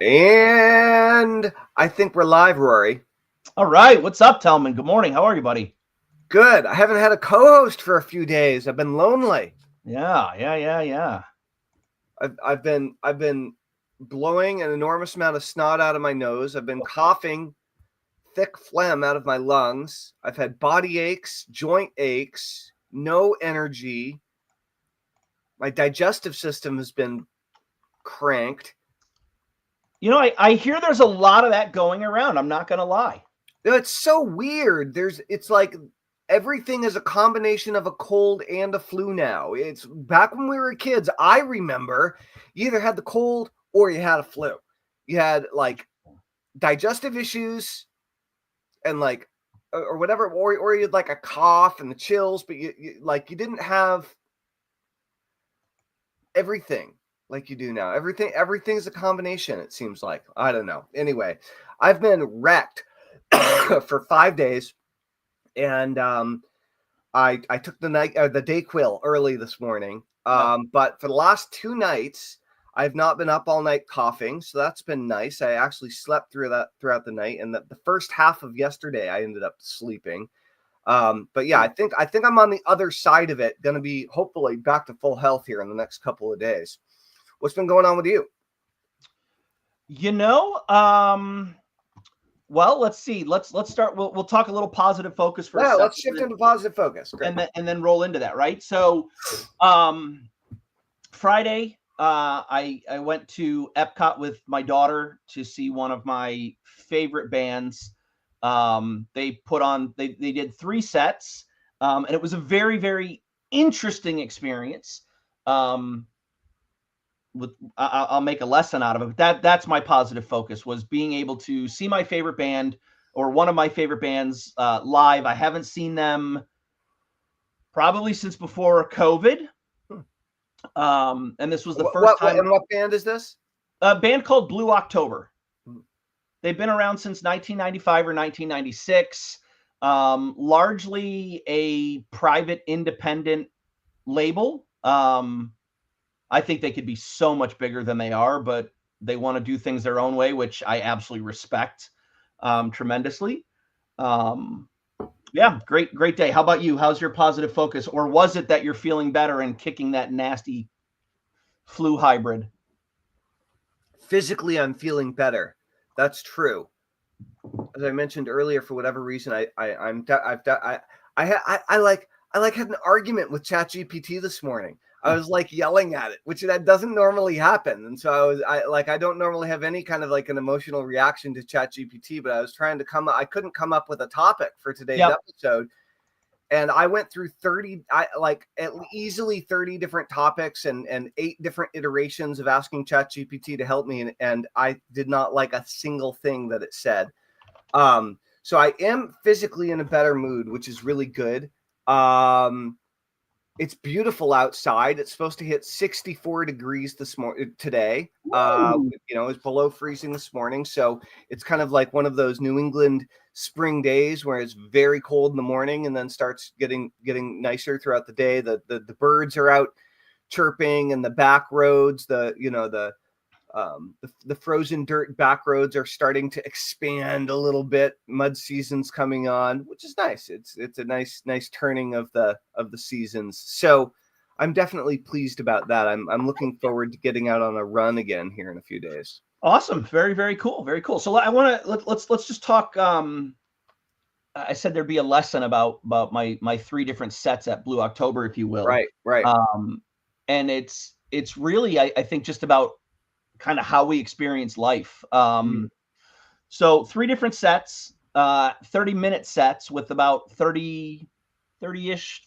And I think we're live, Rory. All right. What's up, Tellman? Good morning. How are you, buddy? Good. I haven't had a co-host for a few days. I've been lonely. Yeah. I've been blowing an enormous amount of snot out of my nose. I've been coughing thick phlegm out of my lungs. I've had body aches, joint aches, no energy. My digestive system has been cranked. You know, I hear there's a lot of that going around. I'm not going to lie. It's so weird. It's like everything is a combination of a cold and a flu now. It's back when we were kids. I remember you either had the cold or you had a flu. You had like digestive issues and like or whatever, or you had like a cough and the chills, but you didn't have everything like you do now. Everything's a combination, it seems like. I don't know. Anyway, I've been wrecked for 5 days, and I took the Dayquil early this morning. But for the last 2 nights, I've not been up all night coughing, so that's been nice. I actually slept throughout the night, and the first half of yesterday I ended up sleeping. But yeah, I think I'm on the other side of it. Going to be hopefully back to full health here in the next couple of days. What's been going on with you? You know, well, let's see. Let's start. We'll talk a little positive focus for a second. Let's shift into positive focus. Great. And then roll into that, right? So, Friday, I went to Epcot with my daughter to see one of my favorite bands. They did 3 sets, and it was a very, very interesting experience. I'll make a lesson out of it, but that's my positive focus, was being able to see my favorite band, or one of my favorite bands, live. I haven't seen them probably since before COVID. And this was the first time. And what band is this? A band called Blue October. They've been around since 1995 or 1996. Largely a private independent label. I think they could be so much bigger than they are, but they want to do things their own way, which I absolutely respect tremendously. Yeah, great day. How about you? How's your positive focus? Or was it that you're feeling better and kicking that nasty flu hybrid? Physically, I'm feeling better. That's true. As I mentioned earlier, for whatever reason, I had an argument with ChatGPT this morning. I was like yelling at it, which that doesn't normally happen. And so I don't normally have any kind of like an emotional reaction to ChatGPT, but I was trying to I couldn't come up with a topic for today's episode. And I went through easily 30 different topics and 8 different iterations of asking ChatGPT to help me. And I did not like a single thing that it said. So I am physically in a better mood, which is really good. It's beautiful outside. It's supposed to hit 64 degrees today. It's below freezing this morning. So it's kind of like one of those New England spring days where it's very cold in the morning and then starts getting nicer throughout the day. The birds are out chirping, and the back roads, the frozen dirt back roads are starting to expand a little bit. Mud season's coming on, which is nice. It's a nice turning of the seasons. So I'm definitely pleased about that. I'm looking forward to getting out on a run again here in a few days. Awesome. Very, very cool. Very cool. So let's just talk. I said there'd be a lesson about my 3 different sets at Blue October, if you will. Right. And it's really, I think, just about kind of how we experience life. So 3 different sets, 30-minute sets with about 30-ish,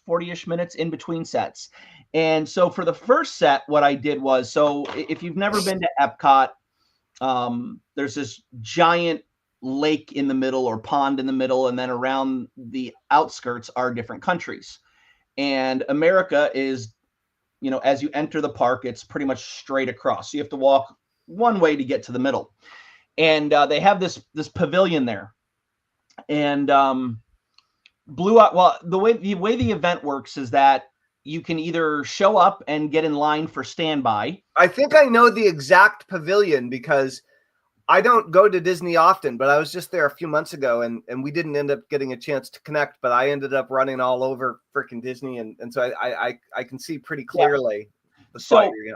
40-ish minutes in between sets. And so for the first set, what I did was, so if you've never been to Epcot, there's this giant lake in the middle, or pond in the middle, and then around the outskirts are different countries. And America is, as you enter the park, it's pretty much straight across. So you have to walk one way to get to the middle. And they have this pavilion there. And the way the event works is that you can either show up and get in line for standby. I think I know the exact pavilion because I don't go to Disney often, but I was just there a few months ago, and we didn't end up getting a chance to connect. But I ended up running all over freaking Disney, and so I can see pretty clearly the spot you're in.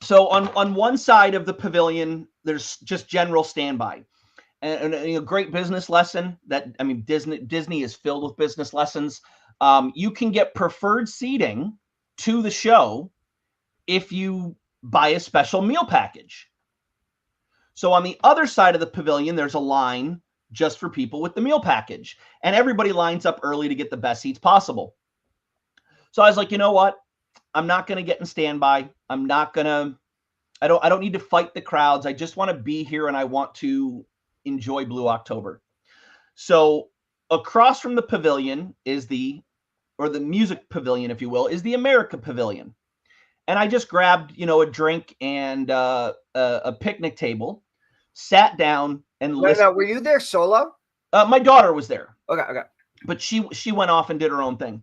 So on one side of the pavilion, there's just general standby, and a great business lesson. That I mean, Disney is filled with business lessons. You can get preferred seating to the show if you buy a special meal package. So on the other side of the pavilion, there's a line just for people with the meal package, and everybody lines up early to get the best seats possible. So I was like, you know what? I'm not going to get in standby. I don't need to fight the crowds. I just want to be here and I want to enjoy Blue October. So across from the pavilion is the music pavilion, if you will, is the America Pavilion. And I just grabbed, a drink and a picnic table, sat down and listened. Now, were you there solo? My daughter was there. Okay. But she went off and did her own thing.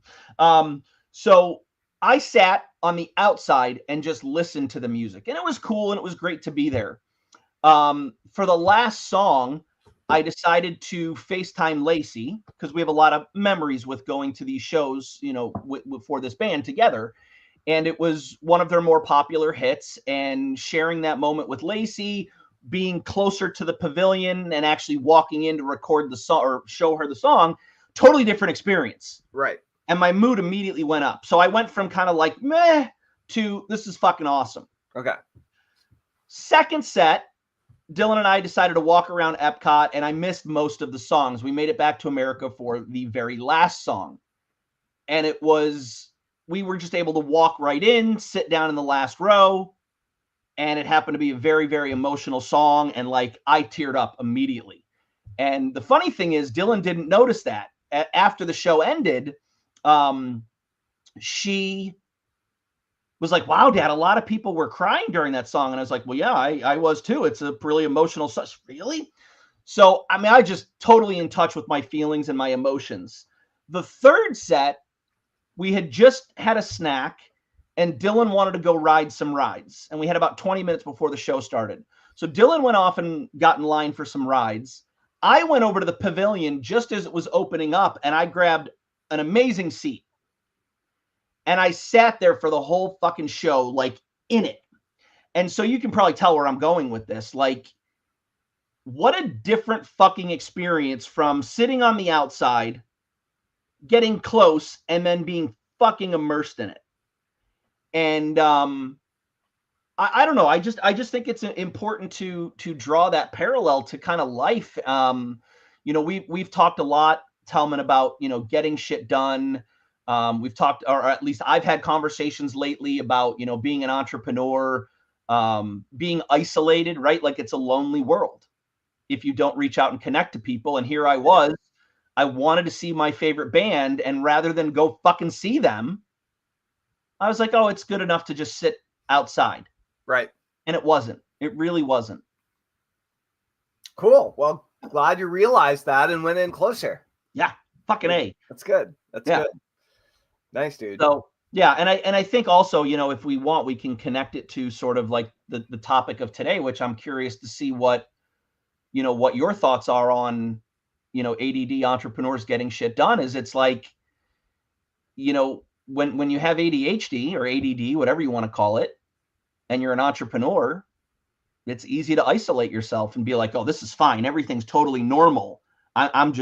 So I sat on the outside and just listened to the music. And it was cool and it was great to be there. For the last song, I decided to FaceTime Lacey because we have a lot of memories with going to these shows, for this band together. And it was one of their more popular hits, and sharing that moment with Lacey, being closer to the pavilion and actually walking in to record the song or show her the song, totally different experience. Right. And my mood immediately went up. So I went from kind of like meh to this is fucking awesome. Okay. Second set, Dylan and I decided to walk around Epcot, and I missed most of the songs. We made it back to America for the very last song. And we were just able to walk right in, sit down in the last row. And it happened to be a very, very emotional song. And like, I teared up immediately. And the funny thing is, Dylan didn't notice that. After the show ended, she was like, wow, Dad, a lot of people were crying during that song. And I was like, well, yeah, I was too. It's a really emotional song. Really? So, I mean, I just totally in touch with my feelings and my emotions. The third set, we had just had a snack and Dylan wanted to go ride some rides. And we had about 20 minutes before the show started. So Dylan went off and got in line for some rides. I went over to the pavilion just as it was opening up and I grabbed an amazing seat. And I sat there for the whole fucking show, like in it. And so you can probably tell where I'm going with this. Like, what a different fucking experience from sitting on the outside, getting close, and then being fucking immersed in it. And I don't know. I just think it's important to draw that parallel to kind of life. We've talked a lot, Tellman, about getting shit done. We've talked, or at least I've had conversations lately about being an entrepreneur, being isolated, right? Like it's a lonely world if you don't reach out and connect to people. And here I wanted to see my favorite band, and rather than go fucking see them, I was like, oh, it's good enough to just sit outside. Right. And it wasn't. It really wasn't. Cool. Well, glad you realized that and went in closer. Yeah. Fucking A. That's good. That's good. Nice, dude. So, yeah. And I think also, if we want, we can connect it to sort of like the topic of today, which I'm curious to see what your thoughts are on, ADD entrepreneurs getting shit done. Is it's like, when you have ADHD or ADD, whatever you want to call it, and you're an entrepreneur, it's easy to isolate yourself and be like, oh, this is fine. Everything's totally normal. I'm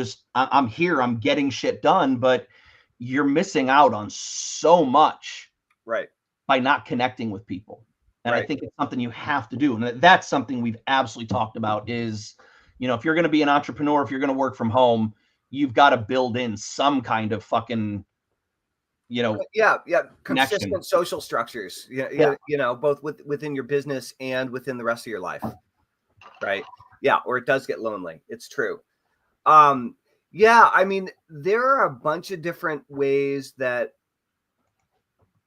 here. I'm getting shit done, but you're missing out on so much, right, by not connecting with people. And I think it's something you have to do. And that's something we've absolutely talked about is, if you're going to be an entrepreneur, if you're going to work from home, you've got to build in some kind of fucking, consistent connection. social structures, both within your business and within the rest of your life. Right. Yeah. Or it does get lonely. It's true. I mean, there are a bunch of different ways that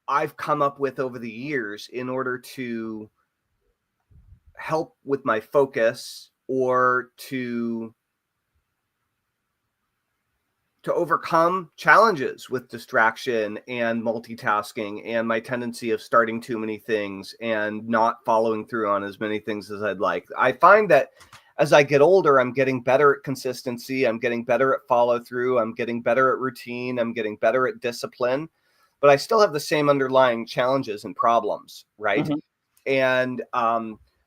I've come up with over the years in order to help with my focus or to to overcome challenges with distraction and multitasking and my tendency of starting too many things and not following through on as many things as I'd like. I find that as I get older, I'm getting better at consistency. I'm getting better at follow through. I'm getting better at routine. I'm getting better at discipline, but I still have the same underlying challenges and problems, right? And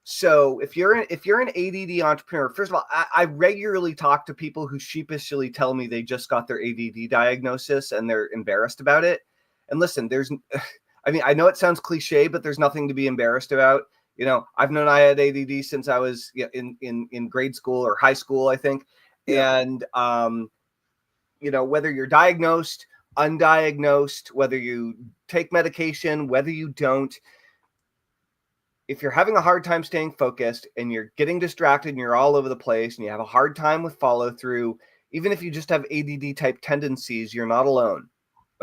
so if you're an ADD entrepreneur, first of all, I regularly talk to people who sheepishly tell me they just got their ADD diagnosis and they're embarrassed about it. And listen, I mean, I know it sounds cliche, but there's nothing to be embarrassed about. You know, I've known I had ADD since I was in grade school or high school, I think. Yeah. And, you know, whether you're diagnosed, undiagnosed, whether you take medication, whether you don't, if you're having a hard time staying focused and you're getting distracted and you're all over the place and you have a hard time with follow through, even if you just have ADD type tendencies, you're not alone.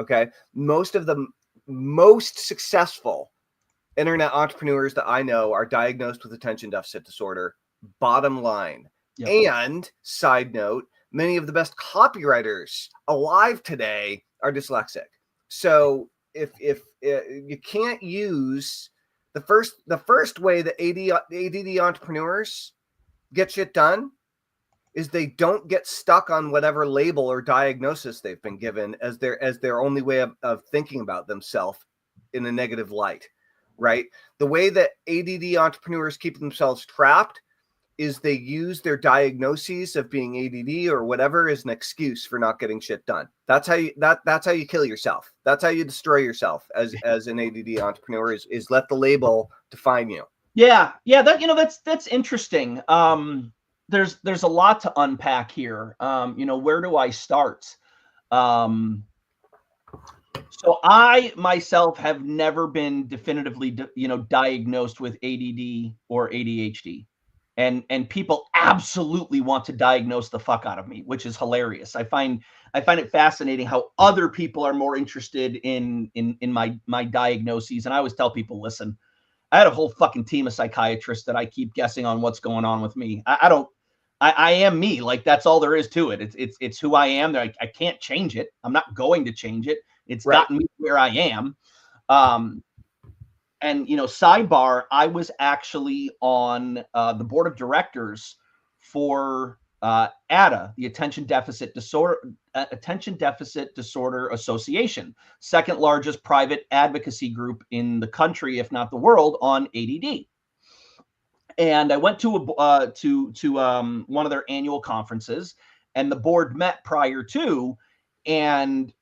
Okay. Most of the most successful internet entrepreneurs that I know are diagnosed with attention deficit disorder, bottom line. Yep. And side note, many of the best copywriters alive today are dyslexic. So if you can't use the first way that ADD entrepreneurs get shit done is they don't get stuck on whatever label or diagnosis they've been given as their only way of thinking about themselves in a negative light. Right? The way that ADD entrepreneurs keep themselves trapped is they use their diagnoses of being ADD or whatever as an excuse for not getting shit done. That's how you kill yourself. That's how you destroy yourself as an ADD entrepreneur is let the label define you. Yeah. That's interesting. There's a lot to unpack here. Where do I start? So I myself have never been definitively, diagnosed with ADD or ADHD, and people absolutely want to diagnose the fuck out of me, which is hilarious. I find it fascinating how other people are more interested in my diagnoses, and I always tell people, listen, I had a whole fucking team of psychiatrists that I keep guessing on what's going on with me. I am me. Like, that's all there is to it. It's who I am. I can't change it. I'm not going to change it. It's gotten me where I am. And, sidebar, I was actually on the board of directors for A.D.D, the Attention Deficit Disorder Association, second largest private advocacy group in the country, if not the world, on ADD. And I went to one of their annual conferences, and the board met prior to, and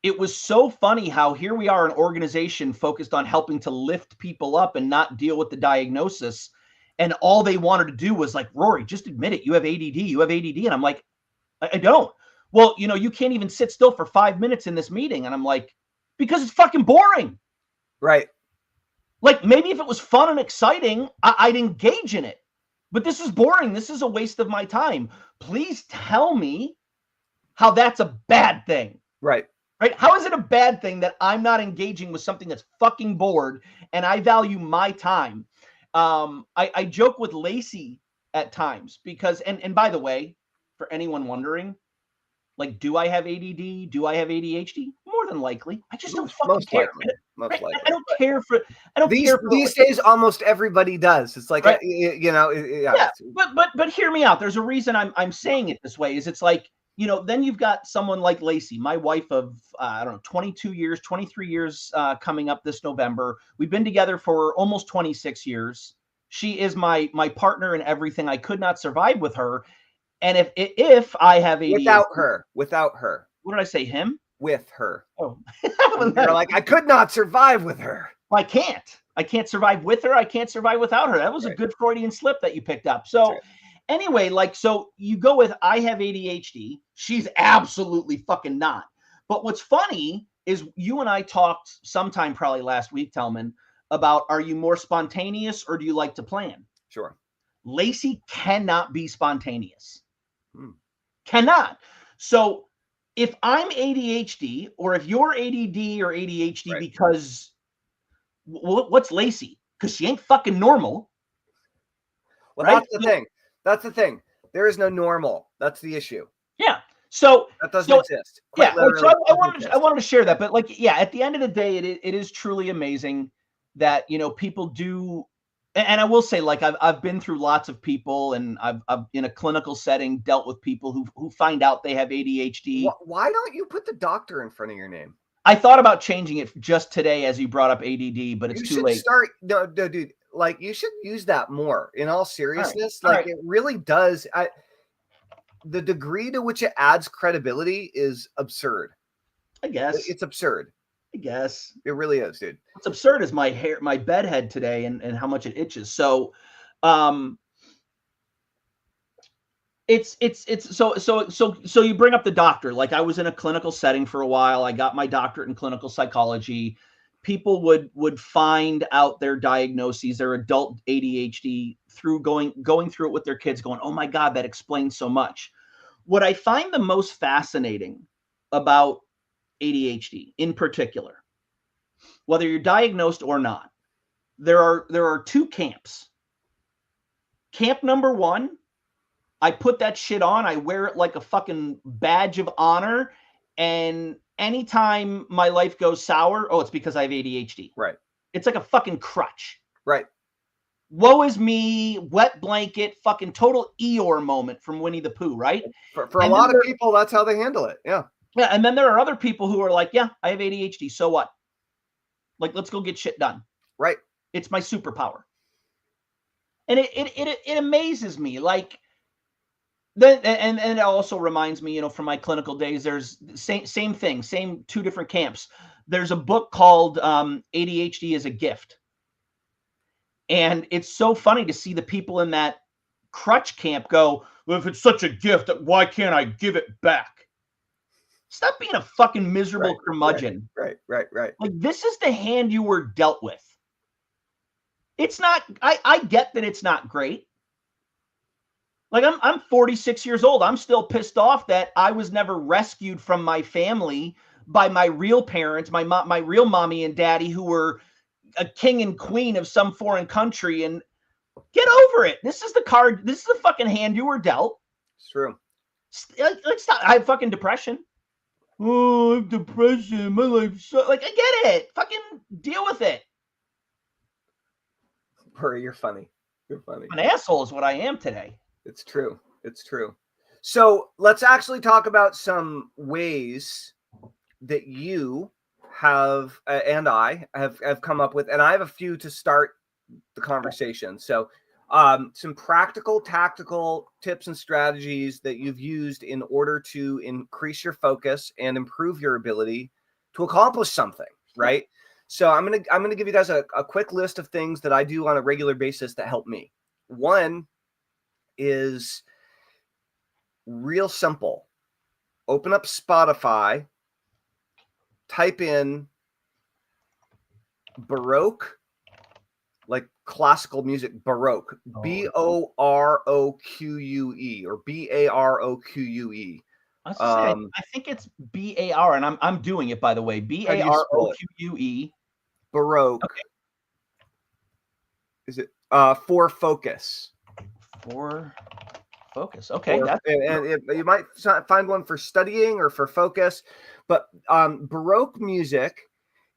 it was so funny how here we are, an organization focused on helping to lift people up and not deal with the diagnosis. And all they wanted to do was like, Rory, just admit it. You have ADD. You have ADD. And I'm like, I don't. Well, you can't even sit still for 5 minutes in this meeting. And I'm like, because it's fucking boring. Right. Like, maybe if it was fun and exciting, I'd engage in it. But this is boring. This is a waste of my time. Please tell me how that's a bad thing. Right. Right? How is it a bad thing that I'm not engaging with something that's fucking bored and I value my time? I joke with Lacey at times because, and by the way, for anyone wondering, like, do I have ADD? Do I have ADHD? More than likely. I just don't fucking care. Most likely. I don't care for. I don't care for these days. Almost everybody does. It's like, right? Yeah. But hear me out. There's a reason I'm saying it this way. Is it's like, then you've got someone like Lacey, my wife of, 22 years, 23 years coming up this November. We've been together for almost 26 years. She is my partner in everything. I could not survive with her. And if I have ADHD. Without her. What did I say, him? With her. Oh. You're like, I could not survive with her. I can't survive with her. I can't survive without her. That was a good Freudian slip that you picked up. So anyway, so you go with, I have ADHD. She's absolutely fucking not. But what's funny is you and I talked sometime probably last week, Tellman, about, are you more spontaneous or do you like to plan? Sure. Lacey cannot be spontaneous. Cannot. So if I'm ADHD or if you're ADD or ADHD, because what's Lacey? Because she ain't fucking normal. Well, right? That's the thing. There is no normal. That's the issue. Yeah. So that doesn't exist. Quite yeah. literally, So I exist. wanted to share that, but like, yeah, at the end of the day, it is truly amazing that, you know, people do. And I will say, like, I've been through lots of people, and I've in a clinical setting dealt with people who find out they have ADHD. Why don't you put the doctor in front of your name? I thought about changing it just today as you brought up ADD, but it's too late. Start. No, dude. Like, you should use that more. In all seriousness, All right. it really does. The degree to which it adds credibility is absurd. I guess It's absurd. I guess It really is, dude. what's absurd is my bed head today, and how much it itches. So, it's so you bring up the doctor. Like, I was in a clinical setting for a while. I got my doctorate in clinical psychology. People would find out their diagnoses, their adult ADHD, through going through it with their kids, going, "Oh my God, that explains so much." What I find the most fascinating about ADHD in particular, whether you're diagnosed or not, there are two camps. Camp number one, I put that shit on, I wear it like a fucking badge of honor, and anytime my life goes sour, oh, it's because I have ADHD. Right. It's like a fucking crutch. Right. Woe is me, wet blanket, fucking total Eeyore moment from Winnie the Pooh, right? For a lot of people, that's how they handle it. Yeah. Yeah, and then there are other people who are like, yeah, I have ADHD, so what? Like, let's go get shit done. Right. It's my superpower. And it amazes me. Like, then, and it also reminds me, you know, from my clinical days, there's same thing, same two different camps. There's a book called ADHD is a Gift. And it's so funny to see the people in that crutch camp go, well, if it's such a gift, why can't I give it back? Stop being a fucking miserable curmudgeon. Right. Like, this is the hand you were dealt with. It's not, I get that it's not great. Like, I'm 46 years old. I'm still pissed off that I was never rescued from my family by my real parents, my real mommy and daddy, who were a king and queen of some foreign country. And get over it. This is the card. This is the fucking hand you were dealt. It's true. Like, stop. I have fucking depression. Oh, I have depression. My life's so, like, I get it. Fucking deal with it. Rory, you're funny. You're funny. An asshole is what I am today. It's true. It's true. So let's actually talk about some ways that you have and I have come up with, and I have a few to start the conversation. So some practical, tactical tips and strategies that you've used in order to increase your focus and improve your ability to accomplish something, right? So I'm gonna give you guys a quick list of things that I do on a regular basis that help me. One is real simple. Open up Spotify, type in Baroque, like classical music, Baroque, Baroque, or Baroque. I think it's BAR, and I'm doing it, by the way. BAROQUE. Baroque. Okay. Is it for focus? For focus. Okay. And you might find one for studying or for focus, but Baroque music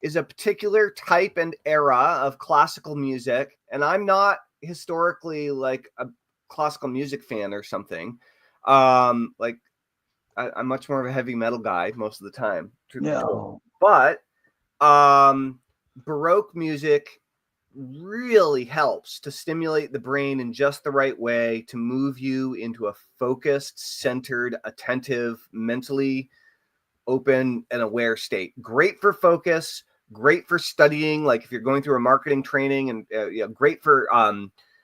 is a particular type and era of classical music, and I'm not historically like a classical music fan or something. Like, I'm much more of a heavy metal guy most of the time. No. But Baroque music really helps to stimulate the brain in just the right way to move you into a focused, centered, attentive, mentally open and aware state. Great for focus, great for studying, like if you're going through a marketing training, and great for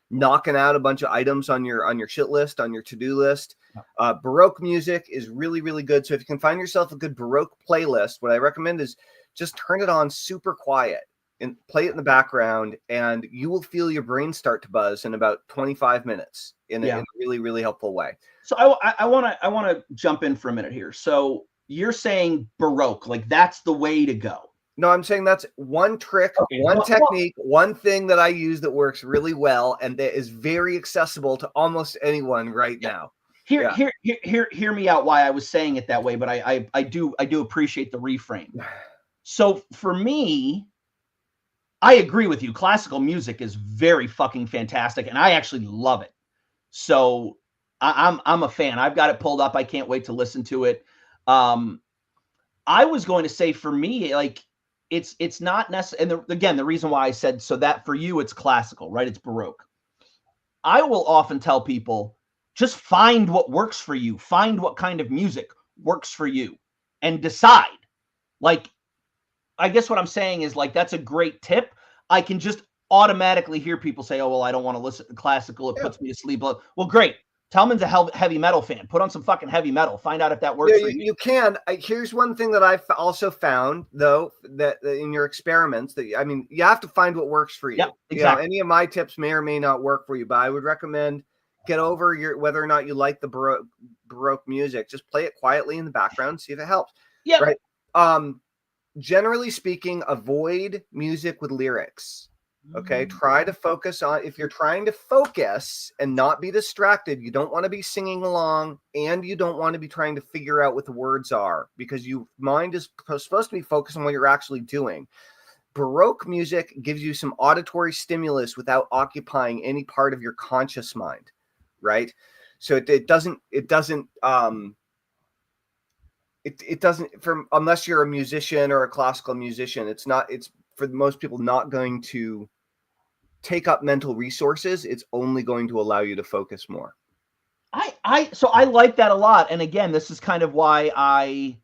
knocking out a bunch of items on your shit list, on your to-do list. Baroque music is really, really good. So if you can find yourself a good Baroque playlist, what I recommend is just turn it on super quiet and play it in the background, and you will feel your brain start to buzz in about 25 minutes in a really, really helpful way. So I want to jump in for a minute here. So you're saying Baroque, like that's the way to go. No, I'm saying that's one trick, one technique, one thing that I use that works really well and that is very accessible to almost anyone right now. Yeah. Hear me out why I was saying it that way, but I do appreciate the reframe. So for me, I agree with you. Classical music is very fucking fantastic, and I actually love it. So I'm a fan. I've got it pulled up. I can't wait to listen to it. I was going to say for me, like it's not necessary. And again, the reason why I said so that for you it's classical, right? It's Baroque. I will often tell people just find what works for you. Find what kind of music works for you, and decide. Like, I guess what I'm saying is like that's a great tip. I can just automatically hear people say, "Oh, well, I don't want to listen to classical. It puts me to sleep." Well, great. Tellman's a heavy metal fan. Put on some fucking heavy metal. Find out if that works for you. You can. Here's one thing that I've also found, though, that in your experiments, that I mean, you have to find what works for you. Yeah, exactly. Any of my tips may or may not work for you, but I would recommend get over whether or not you like the Baroque music. Just play it quietly in the background, see if it helps. Yeah. Right. Generally speaking, avoid music with lyrics. Okay, try to focus on, if you're trying to focus and not be distracted, you don't want to be singing along, and you don't want to be trying to figure out what the words are, because your mind is supposed to be focused on what you're actually doing. Baroque music gives you some auditory stimulus without occupying any part of your conscious mind, right? So it doesn't unless you're a musician or a classical musician, it's for most people not going to take up mental resources. It's only going to allow you to focus more. So I like that a lot. And again, this is kind of why I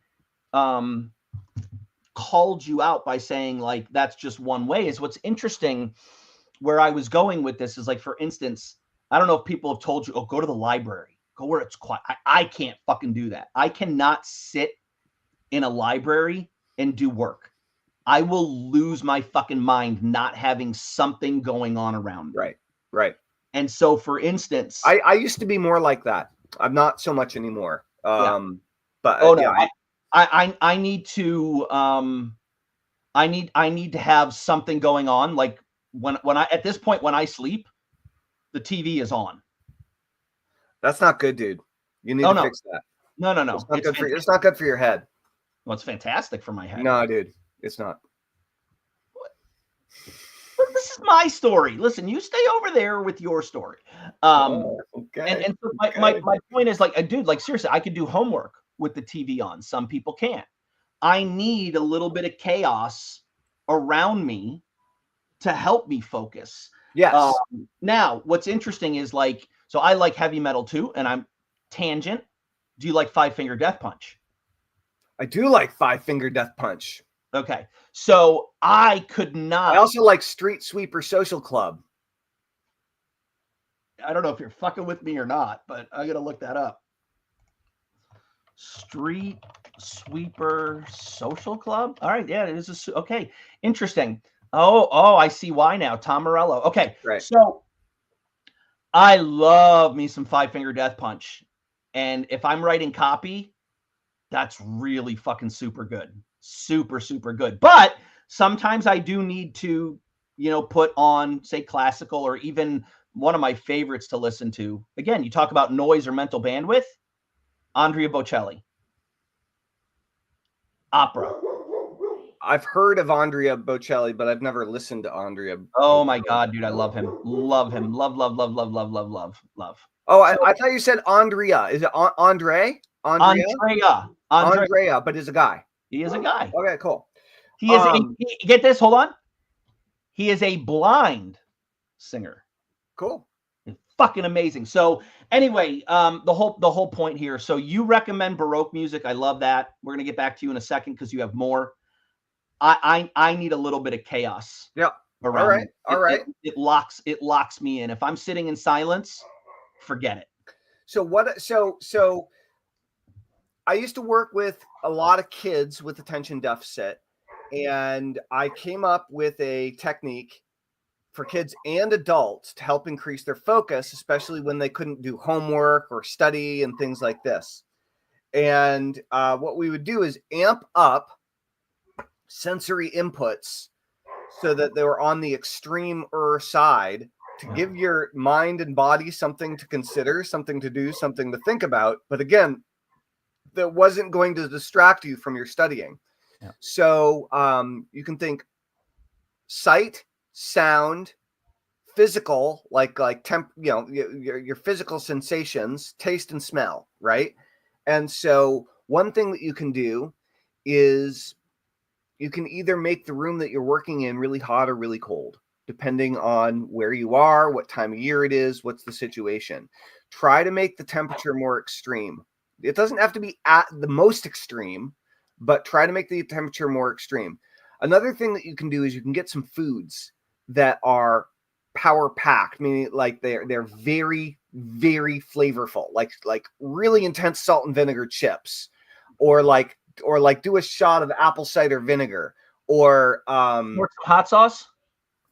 called you out by saying like that's just one way. Is what's interesting where I was going with this is like, for instance, I don't know if people have told you, oh, go to the library, go where it's quiet. I can't fucking do that. I cannot sit in a library and do work. I will lose my fucking mind not having something going on around me. Right. And so, for instance, I used to be more like that. I'm not so much anymore. Yeah. But oh no, yeah, I need to I need to have something going on. Like when I at this point when I sleep, the TV is on. That's not good, dude. You need to fix that. No. It's not good for your head. Well, it's fantastic for my head. No, dude, it's not. This is my story. Listen, you stay over there with your story. Okay. And so my point is like, dude, like seriously, I could do homework with the TV on. Some people can't. I need a little bit of chaos around me to help me focus. Yes. Now, what's interesting is like, so I like heavy metal too, and I'm tangent. Do you like Five Finger Death Punch? I do like Five Finger Death Punch. Okay. So I could not. I also like Street Sweeper Social Club. I don't know if you're fucking with me or not, but I got to look that up. Street Sweeper Social Club. All right. Yeah, it is. Okay. Interesting. Oh, I see why now. Tom Morello. Okay. Right. So I love me some Five Finger Death Punch. And if I'm writing copy, that's really fucking super good. Super, super good. But sometimes I do need to, put on, say, classical, or even one of my favorites to listen to. Again, you talk about noise or mental bandwidth. Andrea Bocelli. Opera. I've heard of Andrea Bocelli, but I've never listened to Andrea. Oh my God, dude. I love him. Love him. Love. Oh, I thought you said Andrea. Is it Andre? Andrea, but is a guy. He is a guy. Okay, cool. He is get this, hold on. He is a blind singer. Cool. Fucking amazing. So anyway, the whole point here. So you recommend Baroque music. I love that. We're gonna get back to you in a second because you have more. I need a little bit of chaos. Yeah. Around all right. It locks me in. If I'm sitting in silence, forget it. So I used to work with a lot of kids with attention deficit, and I came up with a technique for kids and adults to help increase their focus, especially when they couldn't do homework or study and things like this. And what we would do is amp up sensory inputs so that they were on the extreme side to give your mind and body something to consider, something to do, something to think about. But again, that wasn't going to distract you from your studying. Yeah. So you can think sight, sound, physical, like temp, your physical sensations, taste and smell, right? And so one thing that you can do is you can either make the room that you're working in really hot or really cold, depending on where you are, what time of year it is, what's the situation. Try to make the temperature more extreme. It doesn't have to be at the most extreme, but try to make the temperature more extreme. Another thing that you can do is you can get some foods that are power packed, meaning like they're very, very flavorful, like really intense salt and vinegar chips, or like do a shot of apple cider vinegar, or some hot sauce.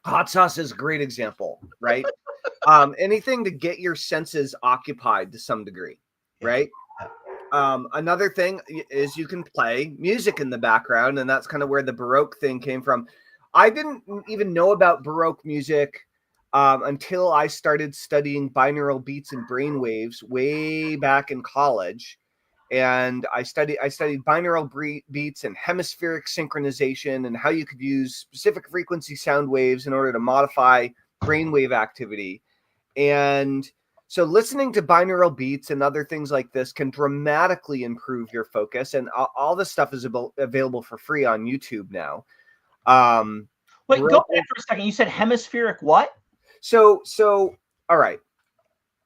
Hot sauce is a great example, right? Anything to get your senses occupied to some degree, right? Another thing is you can play music in the background, and that's kind of where the Baroque thing came from. I didn't even know about Baroque music until I started studying binaural beats and brainwaves way back in college. And I studied binaural beats and hemispheric synchronization and how you could use specific frequency sound waves in order to modify brainwave activity. And so listening to binaural beats and other things like this can dramatically improve your focus. And all this stuff is available for free on YouTube now. Wait, go back for a second. You said hemispheric what? So all right.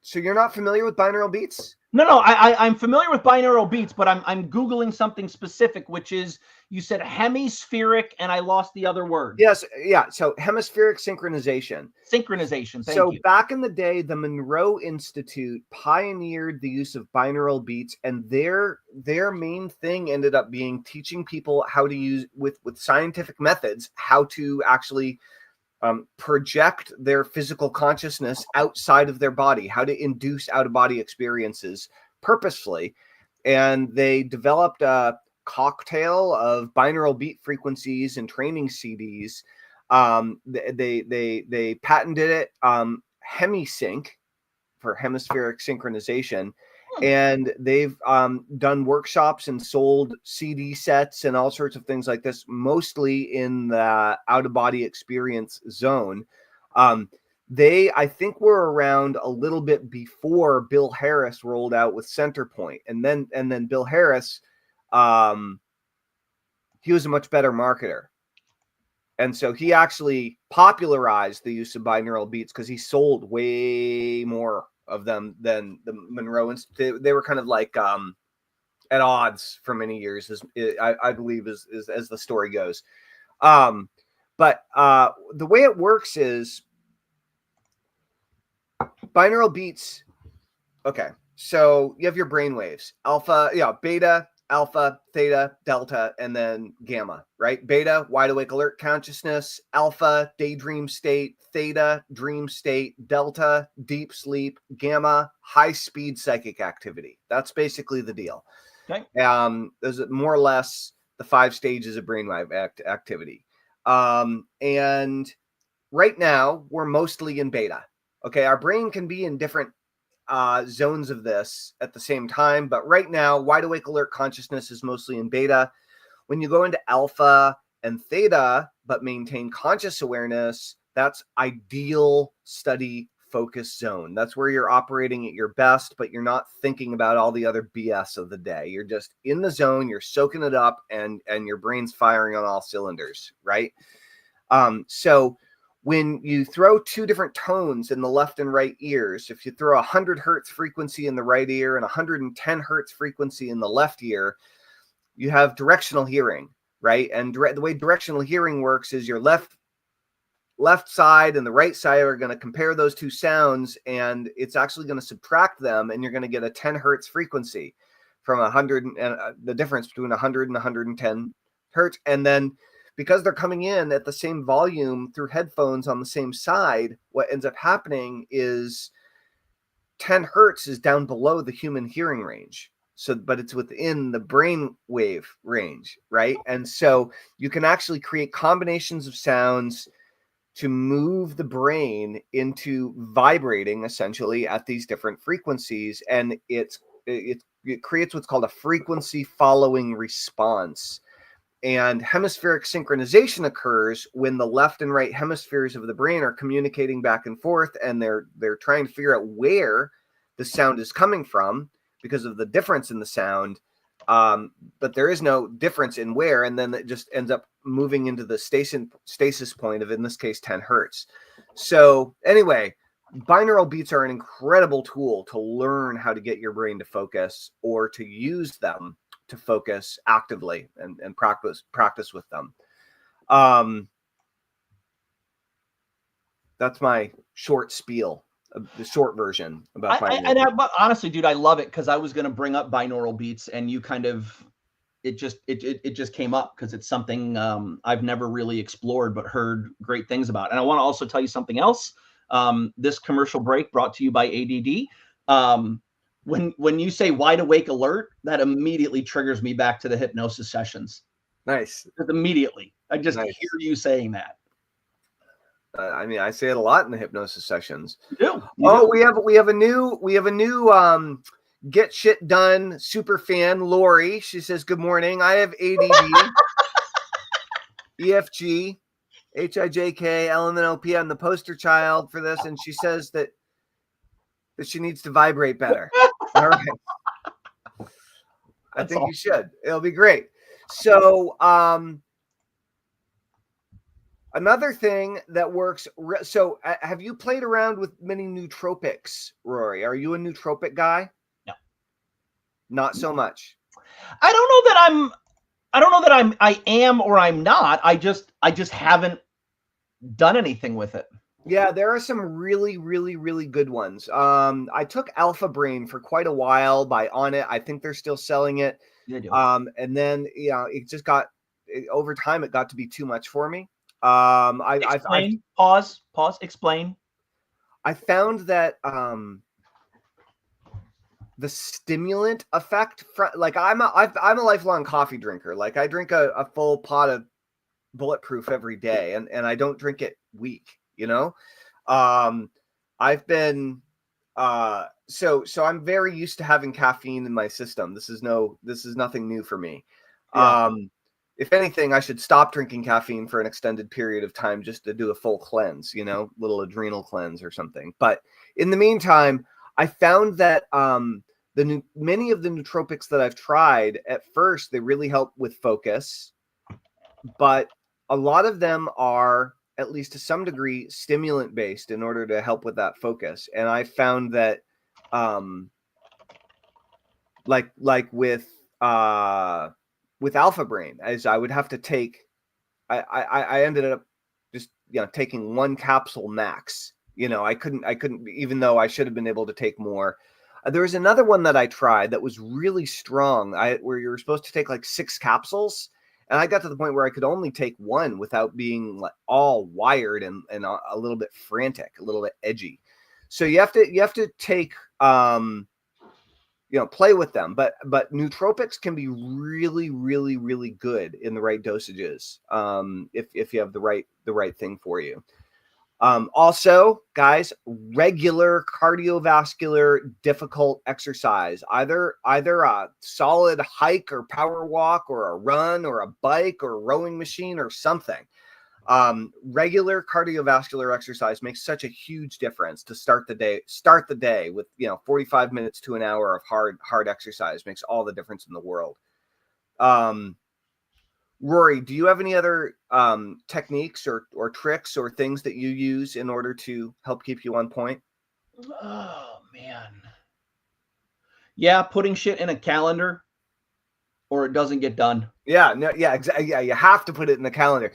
So you're not familiar with binaural beats? No, I'm familiar with binaural beats, but I'm Googling something specific, which is, you said hemispheric, and I lost the other word. Yes, yeah. So hemispheric synchronization. Synchronization, thank you. So back in the day, the Monroe Institute pioneered the use of binaural beats, and their main thing ended up being teaching people how to use, with scientific methods, how to actually project their physical consciousness outside of their body, how to induce out-of-body experiences purposefully. And they developed a cocktail of binaural beat frequencies and training CDs. They patented it, hemisync, for hemispheric synchronization. And they've done workshops and sold CD sets and all sorts of things like this, mostly in the out-of-body experience zone. They, I think, were around a little bit before Bill Harris rolled out with Centerpoint. And then Bill Harris, he was a much better marketer. And so he actually popularized the use of binaural beats because he sold way more of them than the Monroe Institute. They were kind of like at odds for many years, as I believe, as the story goes. But the way it works is binaural beats. Okay, so you have your brain waves: alpha, beta, alpha, theta, delta, and then gamma, right? Beta, wide awake alert consciousness; alpha, daydream state; theta, dream state; delta, deep sleep; gamma, high speed psychic activity. That's basically the deal. Okay. Those are more or less the 5 stages of brainwave activity. And right now we're mostly in beta. Okay, our brain can be in different zones of this at the same time, but right now wide awake alert consciousness is mostly in beta. When you go into alpha and theta but maintain conscious awareness, that's ideal study focus zone. That's where you're operating at your best, but you're not thinking about all the other BS of the day. You're just in the zone, you're soaking it up, and your brain's firing on all cylinders, right? So when you throw 2 different tones in the left and right ears, if you throw 100 hertz frequency in the right ear and 110 hertz frequency in the left ear, you have directional hearing, right? And the way directional hearing works is your left side and the right side are going to compare those 2 sounds, and it's actually going to subtract them, and you're going to get a 10 hertz frequency from 100, and the difference between 100 and 110 hertz. And then because they're coming in at the same volume through headphones on the same side, what ends up happening is 10 hertz is down below the human hearing range. So, but it's within the brain wave range, right? And so you can actually create combinations of sounds to move the brain into vibrating essentially at these different frequencies. And it creates what's called a frequency following response. And hemispheric synchronization occurs when the left and right hemispheres of the brain are communicating back and forth, and they're trying to figure out where the sound is coming from because of the difference in the sound. But there is no difference in where, and then it just ends up moving into the stasis point of, in this case, 10 hertz. So anyway, binaural beats are an incredible tool to learn how to get your brain to focus, or to use them to focus actively and practice with them. That's my short spiel, the short version about binaural. But honestly, dude, I love it, because I was going to bring up binaural beats, and you kind of, it just came up because it's something I've never really explored but heard great things about. And I want to also tell you something else. This commercial break brought to you by ADD. When you say wide awake alert, that immediately triggers me back to the hypnosis sessions. Nice. Immediately. I just hear you saying that. I mean, I say it a lot in the hypnosis sessions. You do. We have a new get shit done super fan, Lori. She says, good morning. I have ADD, EFG, HIJK, LMNOP. I'm the poster child for this. And she says that she needs to vibrate better. All right. I think you should. It'll be great. So, another thing that works. So, have you played around with many nootropics, Rory? Are you a nootropic guy? No, not so much. I don't know that I am or I'm not. I just haven't done anything with it. Yeah, there are some really, really, really good ones. I took Alpha Brain for quite a while by On It. I think they're still selling it. They do. And then it just got over time. It got to be too much for me. Explain. Pause. Explain. I found that the stimulant effect, like I'm a lifelong coffee drinker. Like I drink a full pot of Bulletproof every day, and I don't drink it weak. You know, I've been so I'm very used to having caffeine in my system. This is nothing new for me. Yeah. If anything, I should stop drinking caffeine for an extended period of time just to do a full cleanse, little adrenal cleanse or something. But in the meantime, I found that many of the nootropics that I've tried, at first, they really help with focus, but a lot of them are, at least to some degree, stimulant based in order to help with that focus. And I found that like with Alpha Brain, as I would have to take, I ended up just taking one capsule max. I couldn't, even though I should have been able to take more. There was another one that I tried that was really strong, where you were supposed to take like 6 capsules. And I got to the point where I could only take one without being like all wired and a little bit frantic, a little bit edgy. So you have to take, play with them. But nootropics can be really, really, really good in the right dosages, if you have the right thing for you. Also, guys, regular cardiovascular difficult exercise, either a solid hike or power walk or a run or a bike or a rowing machine or something. Regular cardiovascular exercise makes such a huge difference to start the day with, 45 minutes to an hour of hard exercise makes all the difference in the world. Rory, do you have any other techniques or tricks or things that you use in order to help keep you on point? Oh, man. Yeah, putting shit in a calendar or it doesn't get done. Yeah, no, yeah, exactly. Yeah, you have to put it in the calendar.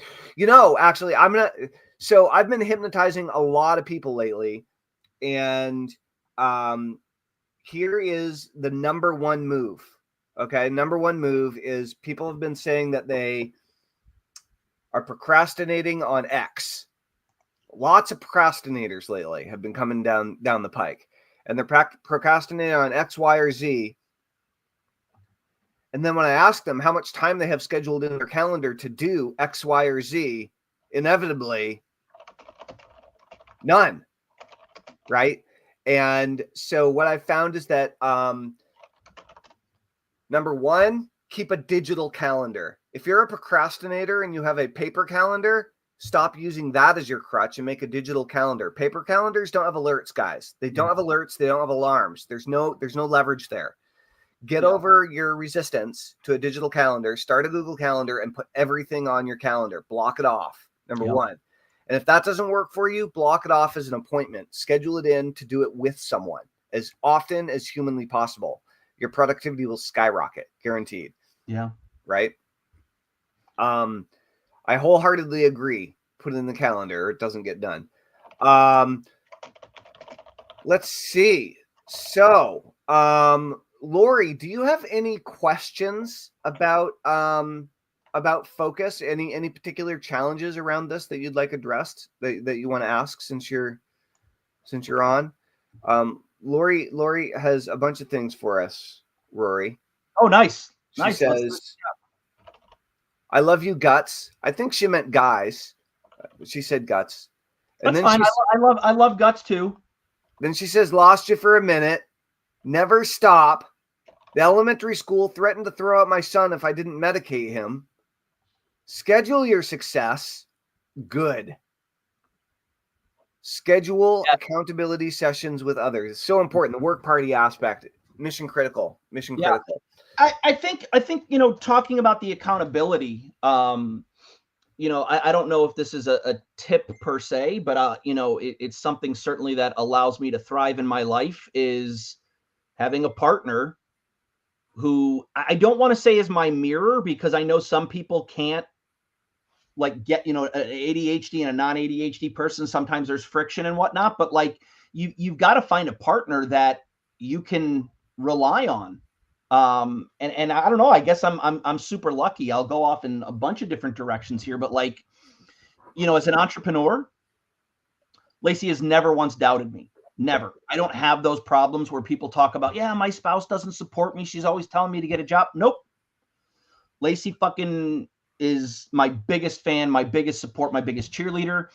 Actually, I've been hypnotizing a lot of people lately, and here is the number one move. Okay, number one move is people have been saying that they are procrastinating on X. Lots of procrastinators lately have been coming down the pike, and they're procrastinating on X, Y, or Z. And then when I ask them how much time they have scheduled in their calendar to do X, Y, or Z, inevitably None. Right. And so what I found is that number one, keep a digital calendar. If you're a procrastinator and you have a paper calendar, stop using that as your crutch and make a digital calendar. Paper calendars don't have alerts, guys. They don't have alerts. They don't have alarms. There's no leverage there. Get over your resistance to a digital calendar, start a Google Calendar and put everything on your calendar. Block it off, number one. And if that doesn't work for you, block it off as an appointment. Schedule it in to do it with someone as often as humanly possible. Your productivity will skyrocket, guaranteed. Yeah. Right? I wholeheartedly agree. Put it in the calendar or it doesn't get done. Let's see. So, Lori, do you have any questions about focus? Any particular challenges around this that you'd like addressed that you want to ask since you're on? Lori has a bunch of things for us, Rory. Oh, nice. She says, I love you, guts. I think she meant guys. She said guts. And That's fine. I love guts too. Then she says, lost you for a minute. Never stop. The elementary school threatened to throw out my son if I didn't medicate him. Schedule your success. Good. Schedule accountability sessions with others. It's so important. The work party aspect, mission critical. I think, talking about the accountability, I don't know if this is a tip per se, but, it's something certainly that allows me to thrive in my life is having a partner who I don't want to say is my mirror, because I know some people can't get, an ADHD and a non-ADHD person. Sometimes there's friction and whatnot, but you've got to find a partner that you can rely on. And I don't know, I guess I'm super lucky. I'll go off in a bunch of different directions here, but as an entrepreneur, Lacey has never once doubted me. Never. I don't have those problems where people talk about, yeah, my spouse doesn't support me. She's always telling me to get a job. Nope. Lacey fucking is my biggest fan, my biggest support, my biggest cheerleader.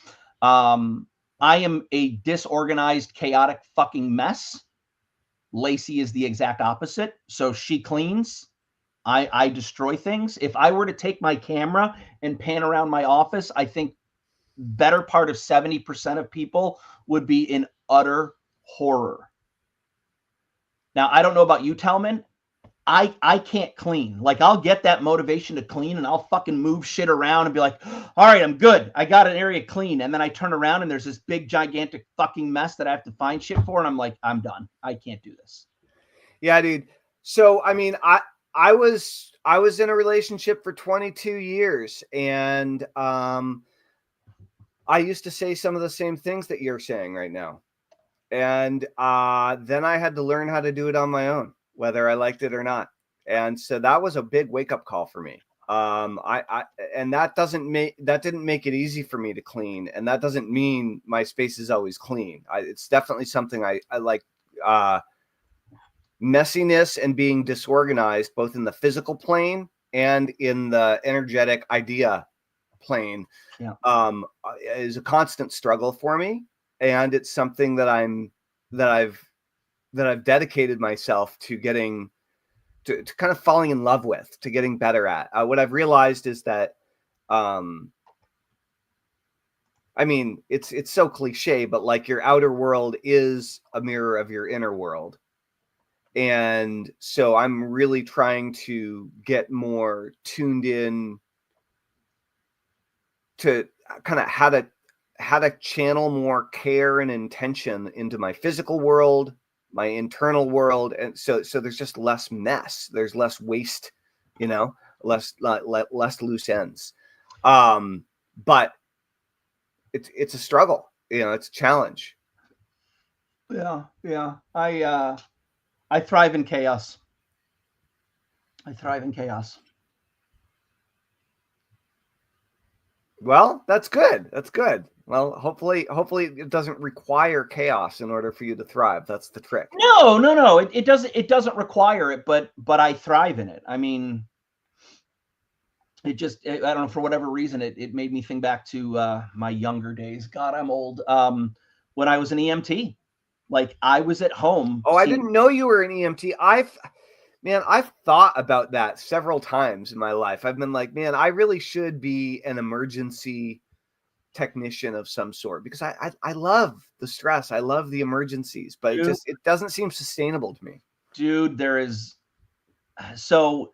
I am a disorganized, chaotic fucking mess. Lacey is the exact opposite. So she cleans. I destroy things. If I were to take my camera and pan around my office, I think better part of 70% of people would be in utter horror. Now, I don't know about you, Tellman. I can't clean. I'll get that motivation to clean and I'll fucking move shit around and be like, all right, I'm good. I got an area clean. And then I turn around and there's this big, gigantic fucking mess that I have to find shit for. And I'm like, I'm done. I can't do this. Yeah, dude. So, I mean, I was in a relationship for 22 years and I used to say some of the same things that you're saying right now. And then I had to learn how to do it on my own, whether I liked it or not. And so that was a big wake-up call for me. And that didn't make it easy for me to clean. And that doesn't mean my space is always clean. It's definitely something I like. Messiness and being disorganized, both in the physical plane and in the energetic idea plane, is a constant struggle for me. And it's something that I've dedicated myself to getting to kind of falling in love with, to getting better at. What I've realized is that, I mean, it's so cliche, but your outer world is a mirror of your inner world. And so I'm really trying to get more tuned in to kind of how to channel more care and intention into my physical world, my internal world. And so there's just less mess. There's less waste, less loose ends. But it's a struggle, it's a challenge. Yeah. I thrive in chaos. Well, that's good. Well, hopefully it doesn't require chaos in order for you to thrive. That's the trick. No. It doesn't require it, but I thrive in it. I mean, I don't know, for whatever reason, it made me think back to my younger days. God, I'm old. when I was an EMT. Like I was at home. Oh, I didn't know you were an EMT. I've thought about that several times in my life. I've been like, man, I really should be an emergency technician of some sort, because I love the stress. I love the emergencies, but it doesn't seem sustainable to me. Dude, there is so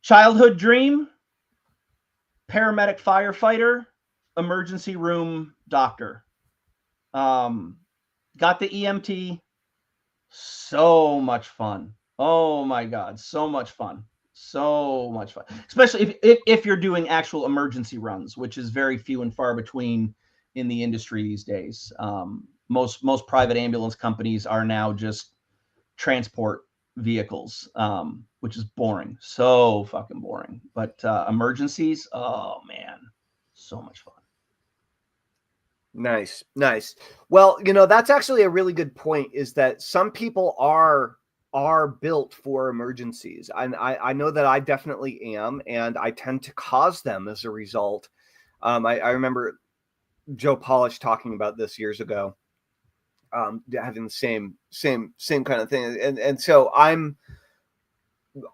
childhood dream, paramedic, firefighter, emergency room doctor. Got the EMT. So much fun. Oh my God. So much fun. So much fun. Especially if you're doing actual emergency runs, which is very few and far between in the industry these days. Most private ambulance companies are now just transport vehicles, which is boring. So fucking boring. But emergencies, oh man, so much fun. Nice. Well, that's actually a really good point, is that some people are built for emergencies. And I know that I definitely am, and I tend to cause them as a result. I remember Joe Polish talking about this years ago, having the same kind of thing. And so I'm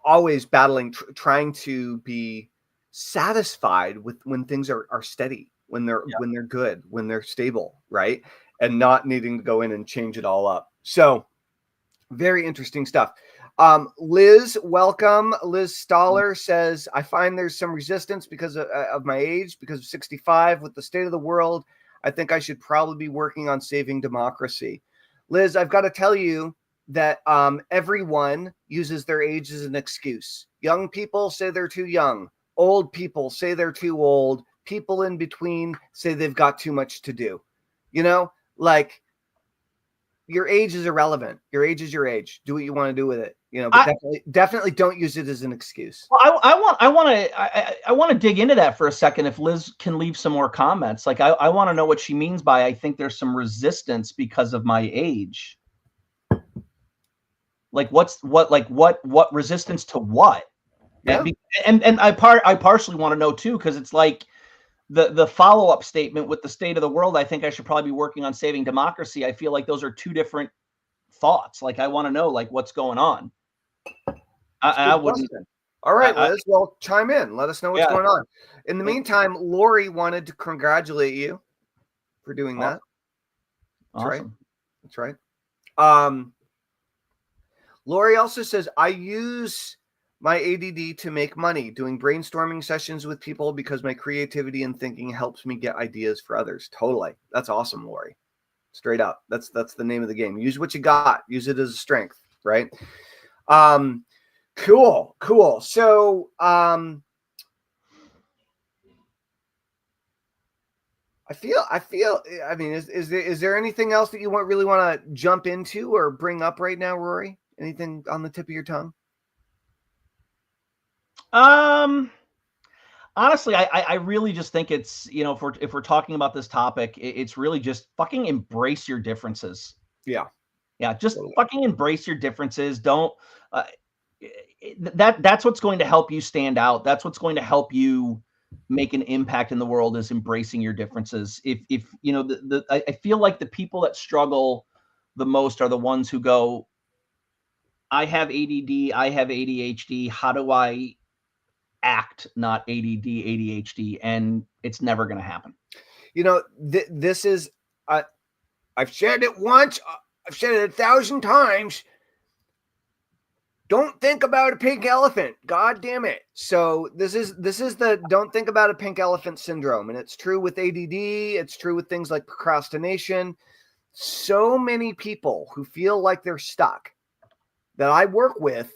always battling, trying to be satisfied with when things are steady, when they're good, when they're stable, right? And not needing to go in and change it all up. So very interesting stuff. Liz, welcome. Liz Stoller says, I find there's some resistance because of my age, because of 65. With the state of the world, I think I should probably be working on saving democracy. Liz, I've got to tell you that everyone uses their age as an excuse. Young people say they're too young. Old people say they're too old. People in between say they've got too much to do. Like, your age is irrelevant. Your age is your age. Do what you want to do with it. But definitely don't use it as an excuse. Well, I want to dig into that for a second. If Liz can leave some more comments, like I want to know what she means by, I think there's some resistance because of my age. Like what resistance to what? Yeah. And I partially want to know too, because it's like the follow-up statement with the state of the world. I think I should probably be working on saving democracy. I feel like those are two different thoughts. Like I want to know like what's going on. I wouldn't. All right, Liz. Well, chime in. Let us know what's going on. In the meantime, Lori wanted to congratulate you for doing that. Awesome. That's right. Lori also says, I use my ADD to make money, doing brainstorming sessions with people because my creativity and thinking helps me get ideas for others. Totally. That's awesome, Lori. Straight up. That's the name of the game. Use what you got. Use it as a strength, right? Cool. So, I mean, is there anything else that you really want to jump into or bring up right now, Rory? Anything on the tip of your tongue? Honestly, I really just think it's, if we're talking about this topic, it's really just fucking embrace your differences. Yeah. Just fucking embrace your differences. Don't, that's what's going to help you stand out. That's what's going to help you make an impact in the world, is embracing your differences. If I feel like the people that struggle the most are the ones who go, I have ADD, I have ADHD. How do I act not ADD, ADHD? And it's never going to happen. This is, I've said it once, I've said it 1,000 times. Don't think about a pink elephant. God damn it. So this is the don't think about a pink elephant syndrome. And it's true with ADD. It's true with things like procrastination. So many people who feel like they're stuck that I work with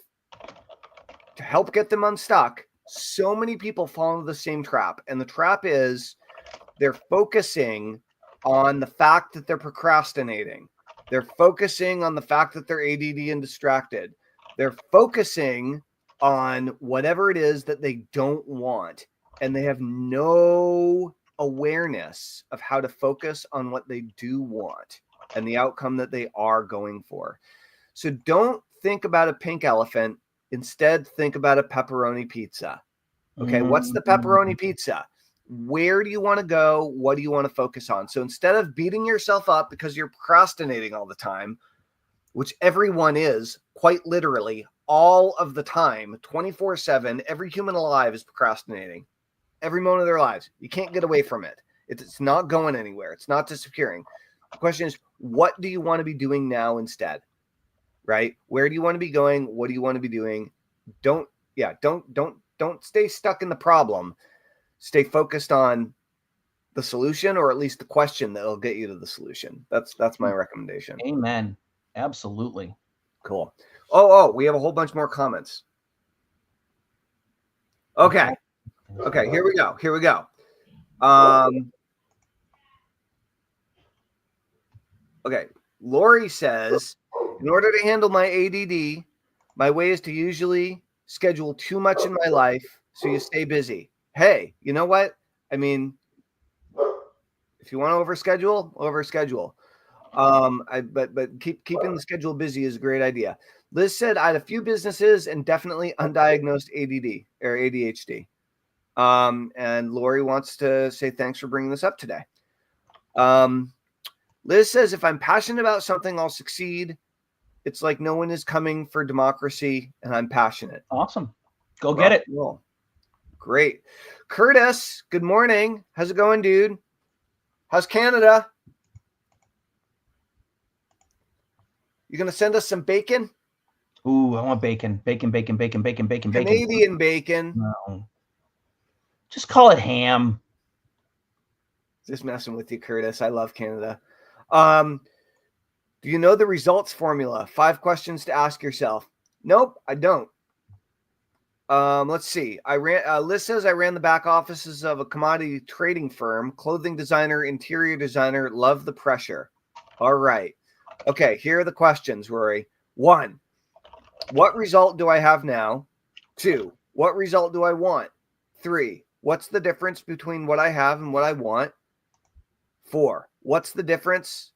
to help get them unstuck, so many people fall into the same trap. And the trap is they're focusing on the fact that they're procrastinating. They're focusing on the fact that they're ADD and distracted. They're focusing on whatever it is that they don't want. And they have no awareness of how to focus on what they do want and the outcome that they are going for. So don't think about a pink elephant. Instead, think about a pepperoni pizza. Okay, what's the pepperoni pizza? Where do you want to go? What do you want to focus on? So instead of beating yourself up because you're procrastinating all the time, which everyone is, quite literally all of the time, 24/7, every human alive is procrastinating every moment of their lives. You can't get away from it. It's not going anywhere. It's not disappearing. The question is, what do you want to be doing now instead? Right? Where do you want to be going? What do you want to be doing? Don't stay stuck in the problem. Stay focused on the solution, or at least the question that'll get you to the solution. That's my recommendation. Amen. Absolutely. Cool. Oh, we have a whole bunch more comments. Okay, here we go. Okay, Lori says, in order to handle my ADD, my way is to usually schedule too much in my life so you stay busy. Hey, you know what? I mean, if you want to overschedule. But keeping the schedule busy is a great idea. Liz said, I had a few businesses and definitely undiagnosed ADD or ADHD. And Lori wants to say thanks for bringing this up today. Liz says, if I'm passionate about something, I'll succeed. It's like no one is coming for democracy, and I'm passionate. Awesome. Go get it. Cool. Great. Curtis, good morning. How's it going, dude? How's Canada? You going to send us some bacon? Ooh, I want bacon. Bacon. Canadian bacon. No. Just call it ham. Just messing with you, Curtis. I love Canada. Do you know the results formula? 5 questions to ask yourself. Nope, I don't. Let's see. Liz says I ran the back offices of a commodity trading firm, clothing designer, interior designer. Love the pressure. All right. Okay, here are the questions, Rory. 1, what result do I have now? 2, what result do I want? 3, what's the difference between what I have and what I want? 4, what's the difference?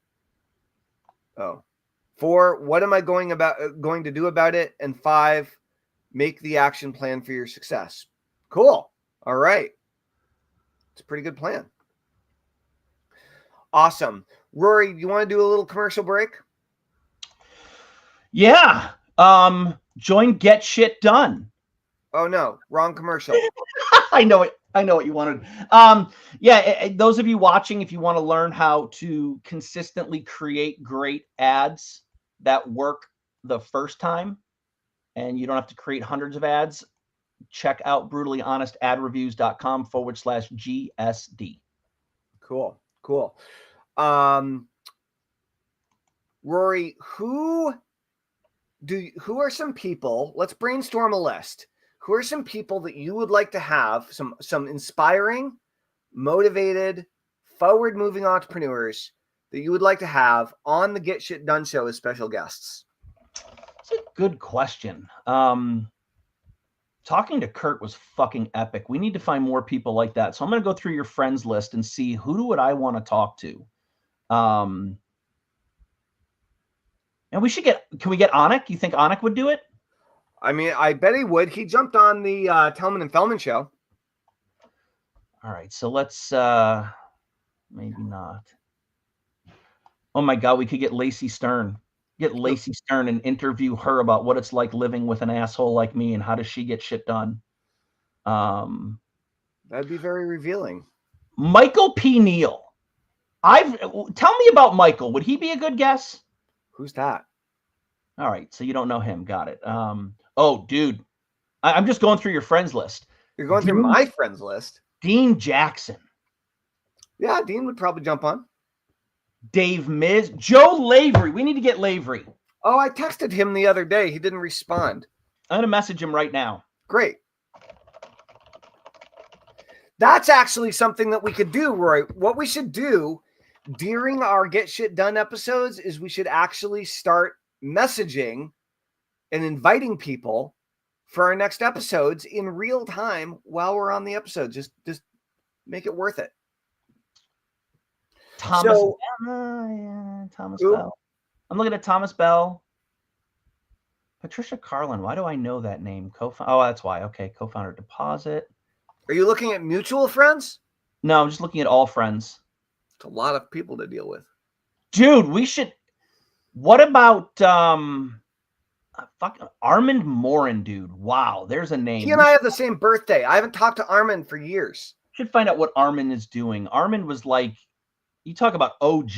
4, what am I going to do about it? And 5, make the action plan for your success. Cool. All right. It's a pretty good plan. Awesome. Rory, you want to do a little commercial break? Yeah. Join Get Shit Done. Oh no, wrong commercial. I know it. I know what you wanted. Those of you watching, if you want to learn how to consistently create great ads that work the first time, and you don't have to create hundreds of ads, check out brutallyhonestadreviews.com/GSD. Cool. Rory, who are some people? Let's brainstorm a list. Who are some people that you would like to have, some inspiring, motivated, forward-moving entrepreneurs that you would like to have on the Get Shit Done show as special guests? That's a good question. Talking to Kurt was fucking epic. We need to find more people like that. So I'm going to go through your friends list and see who would I want to talk to. And we should can we get Anik? You think Anik would do it? I mean, I bet he would. He jumped on the Tellman and Feldman show. All right. So let's, maybe not. Oh my God. We could get Lacey Stern. Get Lacey Stern and interview her about what it's like living with an asshole like me and how does she get shit done. That'd be very revealing. Michael P. Neal. Tell me about Michael. Would he be a good guess? Who's that? All right. So you don't know him. Got it. Oh, dude. I'm just going through your friends list. You're going through my friends list. Dean Jackson. Yeah, Dean would probably jump on. Dave Miz. Joe Lavery. We need to get Lavery. Oh, I texted him the other day. He didn't respond. I'm going to message him right now. Great. That's actually something that we could do, Roy. What we should do during our Get Shit Done episodes is we should actually start messaging and inviting people for our next episodes in real time while we're on the episode. Just make it worth it. Thomas Bell. I'm looking at Thomas Bell. Patricia Carlin. Why do I know that name? Oh, that's why. Okay. Co-founder Deposit. Are you looking at mutual friends? No, I'm just looking at all friends. It's a lot of people to deal with. Dude, we should. What about fucking Armand Morin, dude? Wow, there's a name. He and I have the same birthday. I haven't talked to Armand for years. Should find out what Armand is doing. Armand was like, you talk about OG.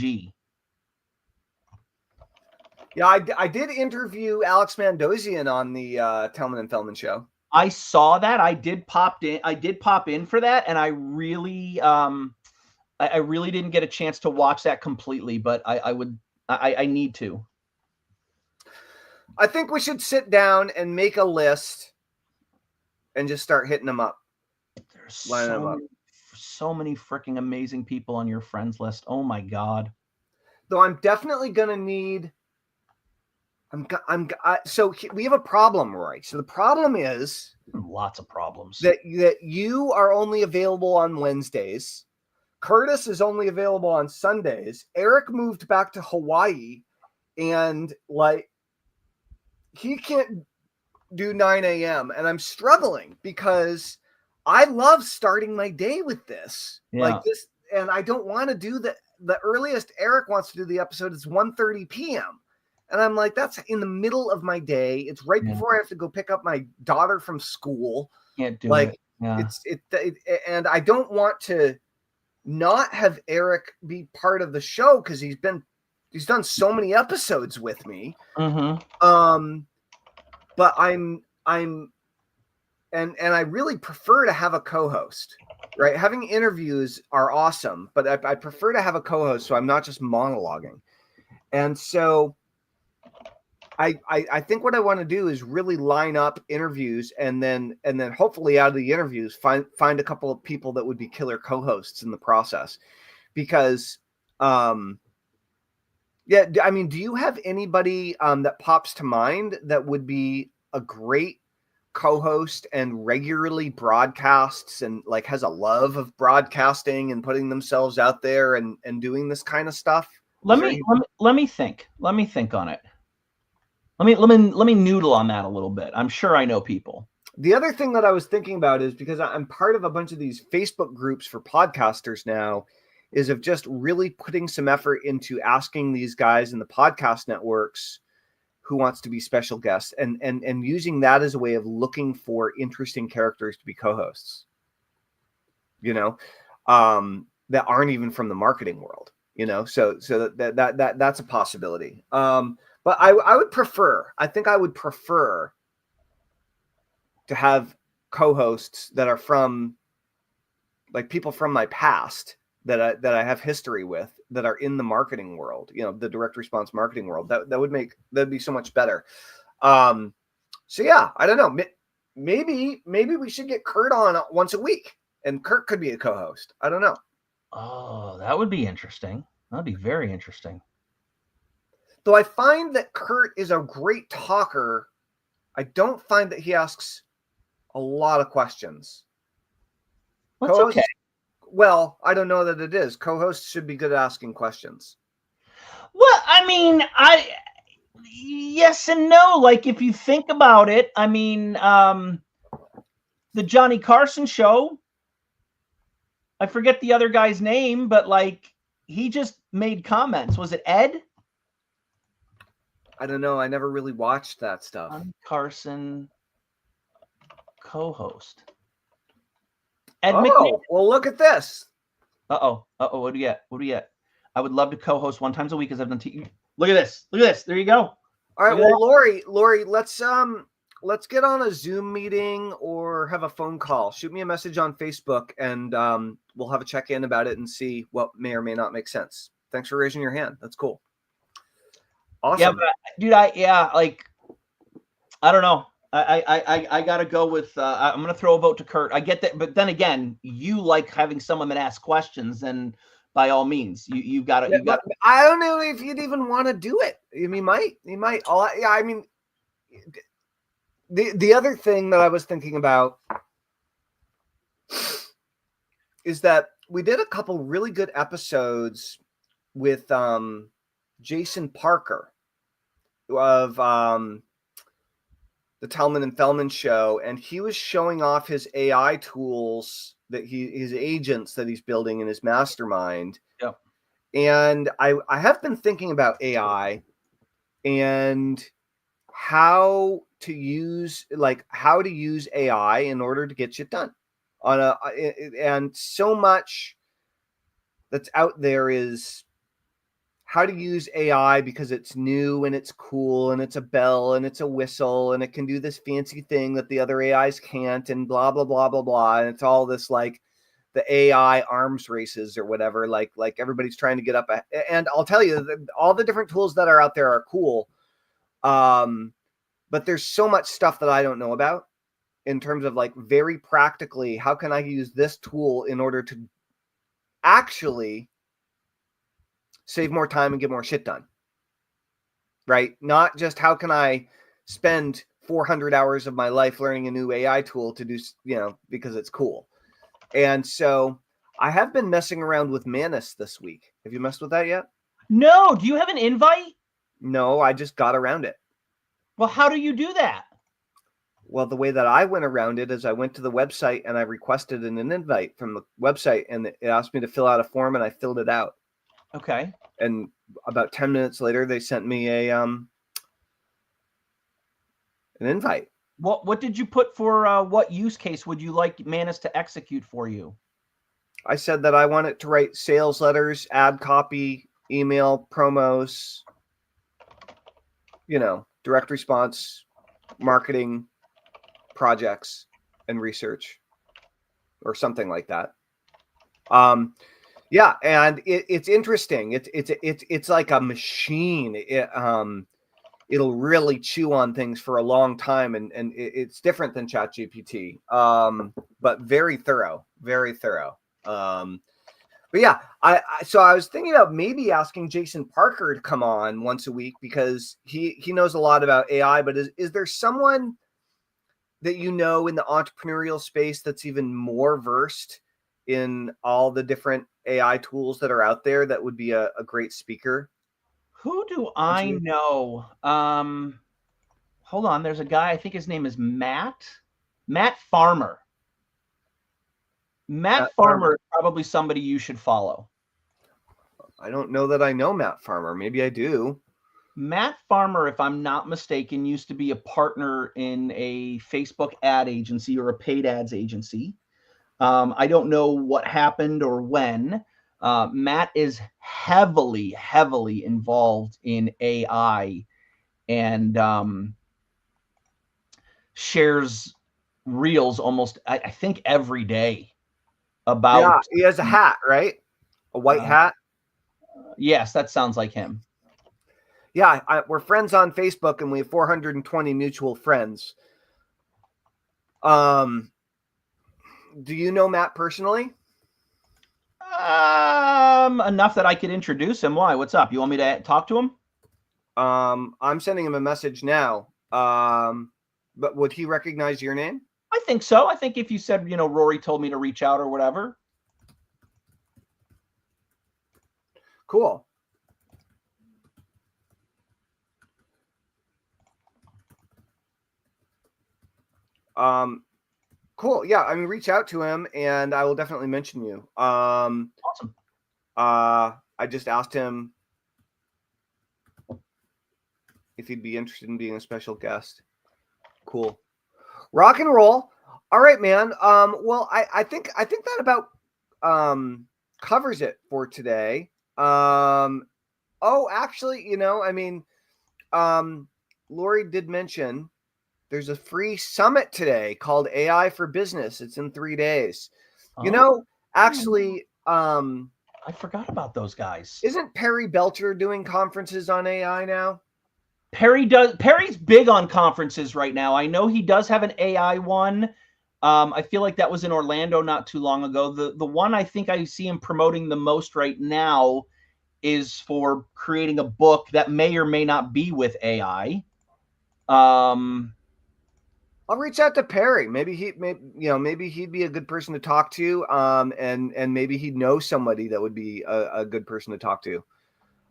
Yeah, I did interview Alex Mandossian on the Tellman and Tellman show. I saw that. I did pop in for that, and I really didn't get a chance to watch that completely, but I need to. I think we should sit down and make a list and just start hitting them up. There's so many freaking amazing people on your friends list. Oh my God. Though I'm definitely gonna need. So we have a problem, Roy. So the problem is lots of problems that you are only available on Wednesdays. Curtis is only available on Sundays. Eric moved back to Hawaii, and like he can't do 9 a.m. and I'm struggling because I love starting my day with this, like this, and I don't want to do the earliest Eric wants to do the episode is 1:30 p.m. And I'm like, that's in the middle of my day. It's right before I have to go pick up my daughter from school. Can't do it. Yeah. And I don't want to not have Eric be part of the show because he's done so many episodes with me. Mm-hmm. But and I really prefer to have a co-host, right? Having interviews are awesome, but I prefer to have a co-host so I'm not just monologuing. And so I think what I want to do is really line up interviews and then hopefully out of the interviews find a couple of people that would be killer co-hosts in the process. Because yeah, I mean, do you have anybody that pops to mind that would be a great co-host and regularly broadcasts and like has a love of broadcasting and putting themselves out there and doing this kind of stuff? Let me think on it. Let me noodle on that a little bit. I'm sure I know people. The other thing that I was thinking about is because I'm part of a bunch of these Facebook groups for podcasters now, is of just really putting some effort into asking these guys in the podcast networks who wants to be special guests and using that as a way of looking for interesting characters to be co-hosts, that aren't even from the marketing world, so that's a possibility. But I would prefer to have co-hosts that are from like people from my past that I have history with that are in the marketing world, the direct response marketing world. That'd be so much better. So yeah, I don't know. Maybe we should get Kurt on once a week and Kurt could be a co-host. I don't know. Oh, that would be interesting. That'd be very interesting. Though I find that Kurt is a great talker, I don't find that he asks a lot of questions. That's okay. Well, I don't know that it is. Co-hosts should be good at asking questions. Well, I mean, yes and no. Like, if you think about it, I mean, the Johnny Carson show, I forget the other guy's name, but like, he just made comments. Was it Ed? I don't know. I never really watched that stuff. Johnny Carson co-host. Ed McMahon. Well, look at this. What do you get? I would love to co-host one time a week as I've done. Look at this. There you go. All right. Well, Lori, let's get on a Zoom meeting or have a phone call. Shoot me a message on Facebook and we'll have a check-in about it and see what may or may not make sense. Thanks for raising your hand. That's cool. Awesome. Yeah, but, dude, I don't know. I gotta go with. I'm gonna throw a vote to Kurt. I get that, but then again, you like having someone that asks questions, and by all means, you got to. I don't know if you'd even want to do it. You might. Yeah, I mean, the other thing that I was thinking about is that we did a couple really good episodes with Jason Parker of the Tellman and Tellman show, and he was showing off his AI tools that his agents that he's building in his mastermind. Yep. And I have been thinking about AI and how to use AI in order to get shit done and so much that's out there is how to use AI because it's new and it's cool and it's a bell and it's a whistle and it can do this fancy thing that the other AIs can't and blah blah blah blah blah, and it's all this like the AI arms races or whatever, like everybody's trying to get up and I'll tell you that all the different tools that are out there are cool, but there's so much stuff that I don't know about in terms of like very practically how can I use this tool in order to actually save more time and get more shit done, right? Not just how can I spend 400 hours of my life learning a new AI tool to do, because it's cool. And so I have been messing around with Manus this week. Have you messed with that yet? No. Do you have an invite? No, I just got around it. Well, how do you do that? Well, the way that I went around it is I went to the website and I requested an invite from the website, and it asked me to fill out a form, and I filled it out. Okay. And about 10 minutes later, they sent me an invite. What did you put for what use case would you like Manus to execute for you? I said that I want it to write sales letters, ad copy, email, promos, direct response, marketing, projects, and research, or something like that. Yeah, and it's interesting. It's like a machine. It'll really chew on things for a long time, and it's different than ChatGPT, but very thorough, very thorough. But yeah, so I was thinking about maybe asking Jason Parker to come on once a week because he knows a lot about AI. But is there someone that in the entrepreneurial space that's even more versed in all the different AI tools that are out there that would be a great speaker? Who do I know? Hold on. There's a guy, I think his name is Matt Farmer. Matt Farmer is probably somebody you should follow. I don't know that I know Matt Farmer. Maybe I do. Matt Farmer, if I'm not mistaken, used to be a partner in a Facebook ad agency or a paid ads agency. I don't know what happened or when. Matt is heavily involved in AI and shares reels almost, I think, every day about. Yeah, he has a hat, right? A white hat. Yes, that sounds like him. Yeah, we're friends on Facebook, and we have 420 mutual friends. Do you know Matt personally? Enough that I could introduce him. Why? What's up? You want me to talk to him? I'm sending him a message now. But would he recognize your name? I think so. I think if you said, Rory told me to reach out or whatever. Cool. Cool. Yeah, I mean, reach out to him, and I will definitely mention you. Awesome. I just asked him if he'd be interested in being a special guest. Cool. Rock and roll. All right, man. Well, I think that about covers it for today. Actually, Lori did mention there's a free summit today called AI for Business. It's in 3 days. Actually, I forgot about those guys. Isn't Perry Belcher doing conferences on AI now? Perry's big on conferences right now. I know he does have an AI one. I feel like that was in Orlando not too long ago. The one I think I see him promoting the most right now is for creating a book that may or may not be with AI. I'll reach out to Perry. Maybe he'd be a good person to talk to. And maybe he'd know somebody that would be a good person to talk to.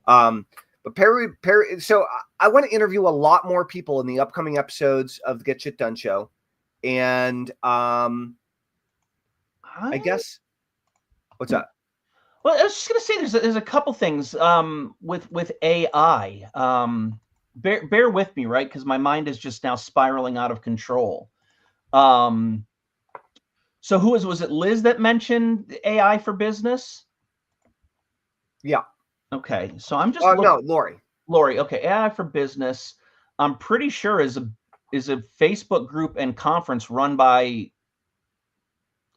But Perry. So I want to interview a lot more people in the upcoming episodes of the Get Shit Done show. And I guess. What's that? Well, I was just gonna say there's a couple things with AI. Bear with me, right? Because my mind is just now spiraling out of control. So was it Liz that mentioned AI for business? Yeah. Okay, so I'm just no, Lori. Lori. Okay, AI for business. I'm pretty sure is a Facebook group and conference run by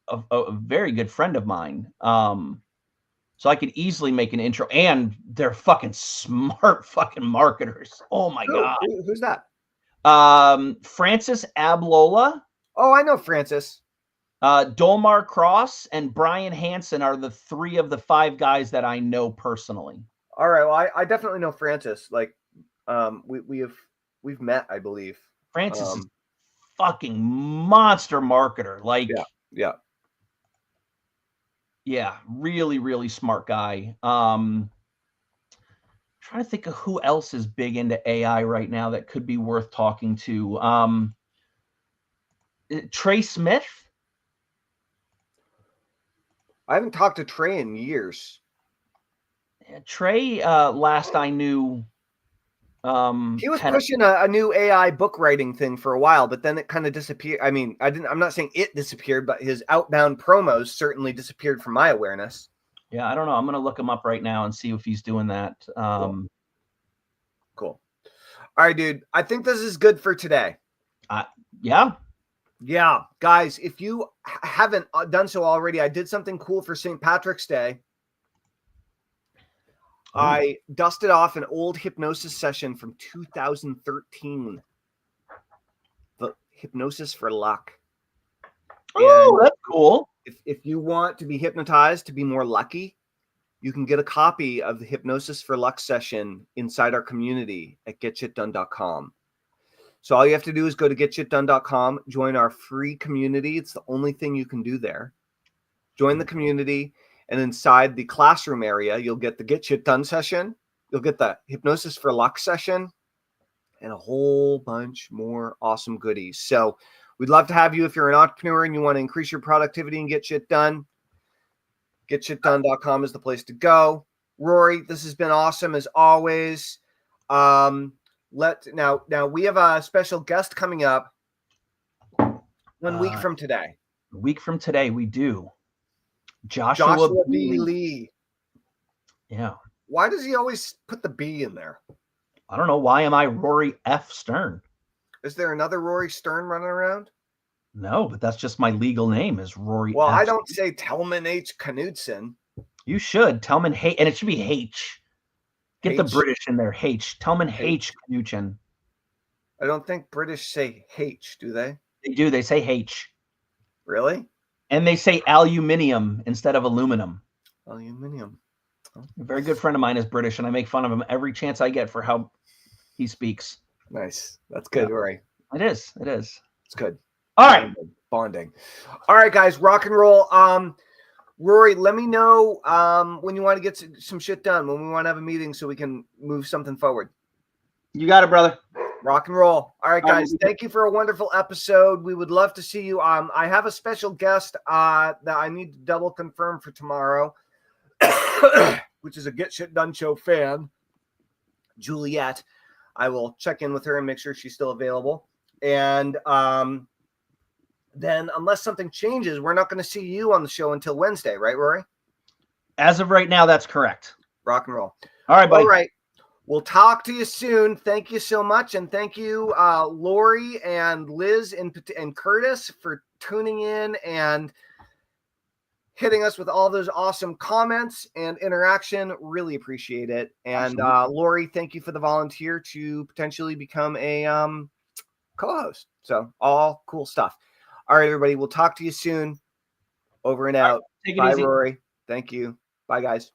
a very good friend of mine. So I could easily make an intro, and they're fucking smart fucking marketers. Oh my God. Who's that? Francis Ablola. Oh, I know Francis. Dolmar Cross and Brian Hansen are the 3 of the 5 guys that I know personally. All right. Well, I definitely know Francis. Like, we've met, I believe. Francis is fucking monster marketer. Like, yeah, really, really smart guy. Trying to think of who else is big into AI right now that could be worth talking to. Trey Smith. I haven't talked to Trey in years. Trey, last I knew, he was pushing a new AI book writing thing for a while, but then it kind of disappeared. I mean, I'm not saying it disappeared, but his outbound promos certainly disappeared from my awareness. Yeah, I don't know. I'm going to look him up right now and see if he's doing that. Cool. All right, dude. I think this is good for today. Yeah. Yeah, guys, if you haven't done so already, I did something cool for St. Patrick's Day. Ooh. I dusted off an old hypnosis session from 2013. The Hypnosis for Luck. Oh, that's cool. If you want to be hypnotized to be more lucky, you can get a copy of the Hypnosis for Luck session inside our community at getshitdone.com. So all you have to do is go to getshitdone.com, join our free community. It's the only thing you can do there. Join the community, and inside the classroom area, you'll get the Get Shit Done session. You'll get the Hypnosis for Luck session and a whole bunch more awesome goodies. So we'd love to have you if you're an entrepreneur and you want to increase your productivity and get shit done. Getshitdone.com is the place to go. Rory, this has been awesome as always. Now we have a special guest coming up 1 week from today. A week from today, we do. Joshua B. Lee. Yeah. Why does he always put the B in there? I don't know. Why am I Rory F. Stern? Is there another Rory Stern running around? No, but that's just my legal name is Rory. Well, F. I don't say Tellman H. Knudsen. You should. Tellman H. And it should be H. Get the British in there. H. Tellman H. Knudsen. I don't think British say H, do they? They do. They say H. Really? And they say aluminium instead of aluminum. Aluminium. A very good friend of mine is British, and I make fun of him every chance I get for how he speaks. Nice. That's good, yeah. Rory. It is. It is. It's good. All right. Bonding. All right, guys. Rock and roll. Rory, let me know when you want to get some shit done, when we want to have a meeting so we can move something forward. You got it, brother. Rock and roll. All right, guys. Thank you for a wonderful episode. We would love to see you. I have a special guest that I need to double confirm for tomorrow, which is a Get Shit Done Show fan, Juliet. I will check in with her and make sure she's still available. And then unless something changes, we're not going to see you on the show until Wednesday, right, Rory? As of right now, that's correct. Rock and roll. All right, buddy. All right. We'll talk to you soon. Thank you so much. And thank you, Lori and Liz and Curtis for tuning in and hitting us with all those awesome comments and interaction. Really appreciate it. And Lori, thank you for the volunteer to potentially become a co-host. So all cool stuff. All right, everybody. We'll talk to you soon. Over and out. Right, take it Bye, easy. Rory. Thank you. Bye, guys.